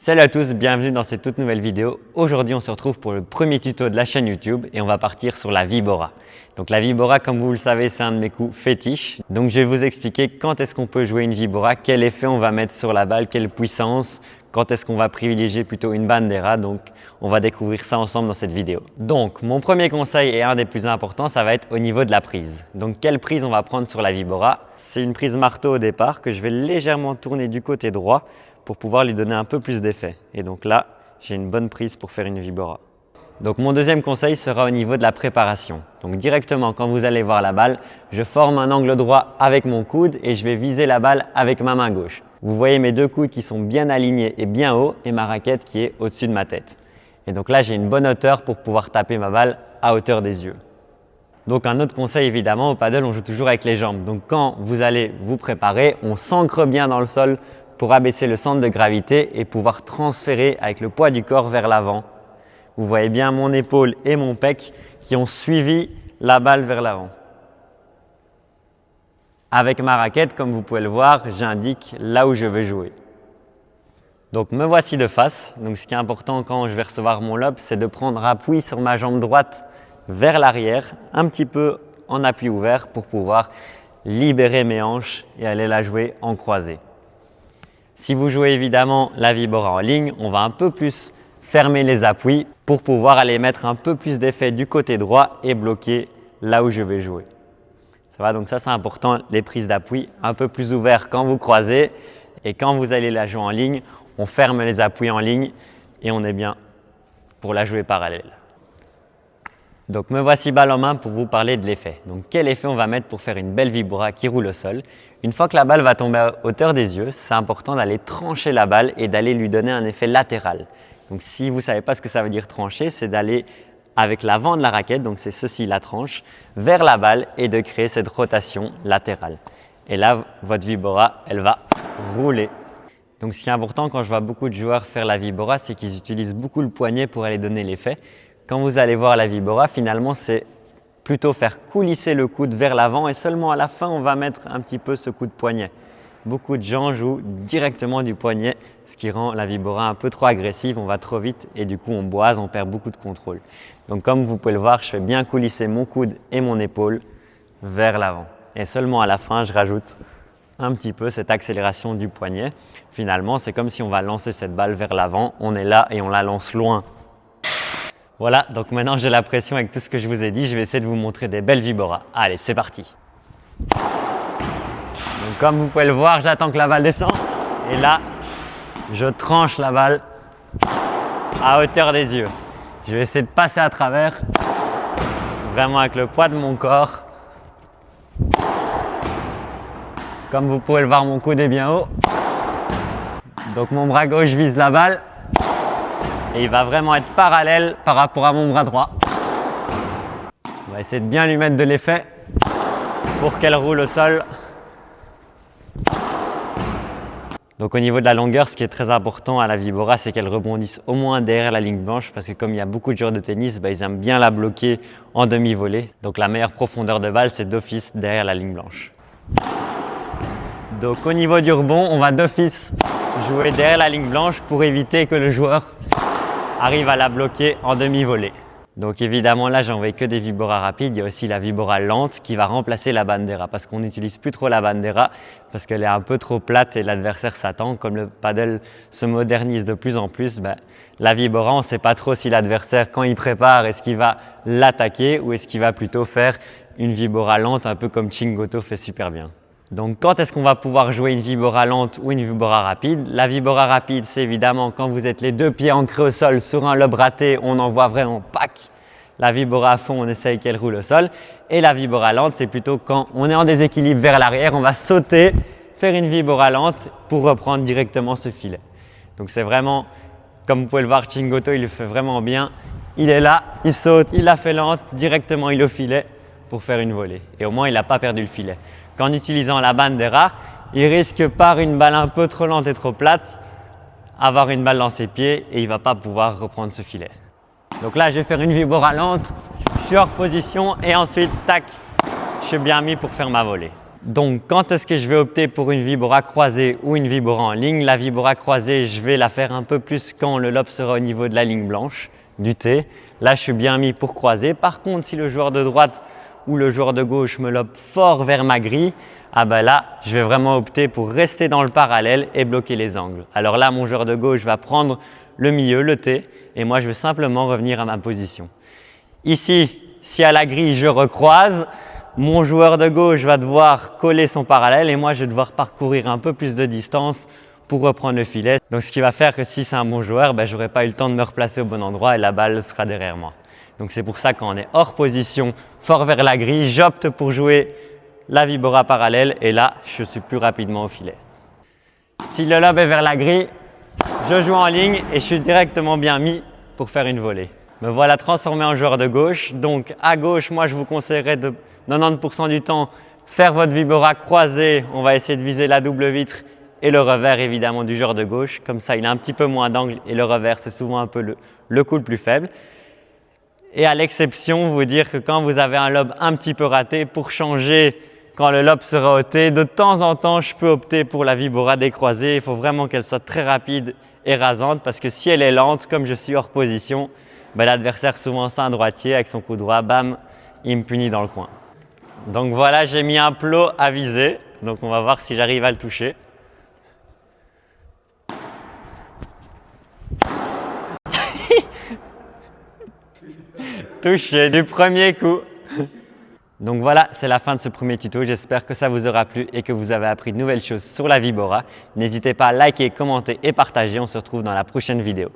Salut à tous, bienvenue dans cette toute nouvelle vidéo. Aujourd'hui, on se retrouve pour le premier tuto de la chaîne YouTube et on va partir sur la Vibora. Donc la Vibora, comme vous le savez, c'est un de mes coups fétiches. Donc je vais vous expliquer quand est-ce qu'on peut jouer une Vibora, quel effet on va mettre sur la balle, quelle puissance, quand est-ce qu'on va privilégier plutôt une Bandera. Donc on va découvrir ça ensemble dans cette vidéo. Donc mon premier conseil et un des plus importants, ça va être au niveau de la prise. Donc quelle prise on va prendre sur la Vibora? C'est une prise marteau au départ que je vais légèrement tourner du côté droit pour pouvoir lui donner un peu plus d'effet. Et donc là, j'ai une bonne prise pour faire une Vibora. Donc mon deuxième conseil sera au niveau de la préparation. Donc directement quand vous allez voir la balle, je forme un angle droit avec mon coude et je vais viser la balle avec ma main gauche. Vous voyez mes deux coudes qui sont bien alignés et bien hauts et ma raquette qui est au-dessus de ma tête. Et donc là, j'ai une bonne hauteur pour pouvoir taper ma balle à hauteur des yeux. Donc un autre conseil évidemment, au paddle, on joue toujours avec les jambes. Donc quand vous allez vous préparer, on s'ancre bien dans le sol pour abaisser le centre de gravité et pouvoir transférer avec le poids du corps vers l'avant. Vous voyez bien mon épaule et mon pec qui ont suivi la balle vers l'avant. Avec ma raquette, comme vous pouvez le voir, j'indique là où je veux jouer. Donc me voici de face. Donc ce qui est important quand je vais recevoir mon lob, c'est de prendre appui sur ma jambe droite vers l'arrière, un petit peu en appui ouvert pour pouvoir libérer mes hanches et aller la jouer en croisée. Si vous jouez évidemment la Vibora en ligne, on va un peu plus fermer les appuis pour pouvoir aller mettre un peu plus d'effet du côté droit et bloquer là où je vais jouer. Ça va, donc ça c'est important, les prises d'appui un peu plus ouvertes quand vous croisez et quand vous allez la jouer en ligne, on ferme les appuis en ligne et on est bien pour la jouer parallèle. Donc me voici balle en main pour vous parler de l'effet. Donc quel effet on va mettre pour faire une belle Vibora qui roule au sol? Une fois que la balle va tomber à hauteur des yeux, c'est important d'aller trancher la balle et d'aller lui donner un effet latéral. Donc si vous ne savez pas ce que ça veut dire trancher, c'est d'aller avec l'avant de la raquette, donc c'est ceci la tranche, vers la balle et de créer cette rotation latérale. Et là, votre Vibora, elle va rouler. Donc ce qui est important quand je vois beaucoup de joueurs faire la Vibora, c'est qu'ils utilisent beaucoup le poignet pour aller donner l'effet. Quand vous allez voir la Vibora, finalement, c'est plutôt faire coulisser le coude vers l'avant et seulement à la fin, on va mettre un petit peu ce coup de poignet. Beaucoup de gens jouent directement du poignet, ce qui rend la Vibora un peu trop agressive, on va trop vite et du coup on boise, on perd beaucoup de contrôle. Donc comme vous pouvez le voir, je fais bien coulisser mon coude et mon épaule vers l'avant. Et seulement à la fin, je rajoute un petit peu cette accélération du poignet. Finalement, c'est comme si on va lancer cette balle vers l'avant, on est là et on la lance loin. Voilà, donc maintenant j'ai la pression avec tout ce que je vous ai dit, je vais essayer de vous montrer des belles Vibora. Allez, c'est parti! Donc comme vous pouvez le voir, j'attends que la balle descende et là, je tranche la balle à hauteur des yeux. Je vais essayer de passer à travers, vraiment avec le poids de mon corps. Comme vous pouvez le voir, mon coude est bien haut. Donc mon bras gauche vise la balle et il va vraiment être parallèle par rapport à mon bras droit. On va essayer de bien lui mettre de l'effet pour qu'elle roule au sol. Donc au niveau de la longueur, ce qui est très important à la Vibora, c'est qu'elle rebondisse au moins derrière la ligne blanche parce que comme il y a beaucoup de joueurs de tennis, ils aiment bien la bloquer en demi-volée. Donc la meilleure profondeur de balle, c'est d'office derrière la ligne blanche. Donc au niveau du rebond, on va d'office jouer derrière la ligne blanche pour éviter que le joueur arrive à la bloquer en demi-volée. Donc évidemment là, j'en vais que des Vibora rapides. Il y a aussi la Vibora lente qui va remplacer la Bandera parce qu'on n'utilise plus trop la Bandera parce qu'elle est un peu trop plate et l'adversaire s'attend. Comme le paddle se modernise de plus en plus, la Vibora, on ne sait pas trop si l'adversaire, quand il prépare, est-ce qu'il va l'attaquer ou est-ce qu'il va plutôt faire une Vibora lente un peu comme Chingoto fait super bien. Donc quand est-ce qu'on va pouvoir jouer une Vibora lente ou une Vibora rapide? La Vibora rapide, c'est évidemment quand vous êtes les deux pieds ancrés au sol sur un lob raté, on envoie vraiment pack. La Vibora à fond, on essaye qu'elle roule au sol. Et la Vibora lente, c'est plutôt quand on est en déséquilibre vers l'arrière, on va sauter, faire une Vibora lente pour reprendre directement ce filet. Donc c'est vraiment, comme vous pouvez le voir, Chingoto, il le fait vraiment bien. Il est là, il saute, il la fait lente, directement il est au filet pour faire une volée. Et au moins, il n'a pas perdu le filet. Qu'en utilisant la Bandera, il risque par une balle un peu trop lente et trop plate, avoir une balle dans ses pieds et il ne va pas pouvoir reprendre ce filet. Donc là, je vais faire une Vibora lente, je suis hors position et ensuite, tac, je suis bien mis pour faire ma volée. Donc quand est-ce que je vais opter pour une vibora croisée ou une vibora en ligne? La vibora croisée, je vais la faire un peu plus quand le lobe sera au niveau de la ligne blanche du T. Là, je suis bien mis pour croiser. Par contre, si le joueur de droite ou le joueur de gauche me lobe fort vers ma grille, ah ben là, je vais vraiment opter pour rester dans le parallèle et bloquer les angles. Alors là, mon joueur de gauche va prendre le milieu, le T, et moi, je vais simplement revenir à ma position. Ici, si à la grille, je recroise, mon joueur de gauche va devoir coller son parallèle et moi, je vais devoir parcourir un peu plus de distance pour reprendre le filet. Donc, ce qui va faire que si c'est un bon joueur, je n'aurai pas eu le temps de me replacer au bon endroit et la balle sera derrière moi. Donc, c'est pour ça quand on est hors position, fort vers la grille, j'opte pour jouer la vibora parallèle et là, je suis plus rapidement au filet. Si le lobe est vers la grille, je joue en ligne et je suis directement bien mis pour faire une volée. Me voilà transformé en joueur de gauche. Donc à gauche, moi je vous conseillerais de 90% du temps faire votre vibora croisée. On va essayer de viser la double vitre et le revers évidemment du joueur de gauche. Comme ça, il a un petit peu moins d'angle et le revers, c'est souvent un peu le coup le plus faible. Et à l'exception, vous dire que quand vous avez un lobe un petit peu raté, pour changer quand le lobe sera ôté, de temps en temps, je peux opter pour la vibora décroisée. Il faut vraiment qu'elle soit très rapide et rasante parce que si elle est lente, comme je suis hors position, l'adversaire, souvent c'est un droitier, avec son coup droit, bam, il me punit dans le coin. Donc voilà, j'ai mis un plot à viser. Donc on va voir si j'arrive à le toucher. Touché du premier coup. Donc voilà, c'est la fin de ce premier tuto. J'espère que ça vous aura plu et que vous avez appris de nouvelles choses sur la vibora. N'hésitez pas à liker, commenter et partager. On se retrouve dans la prochaine vidéo.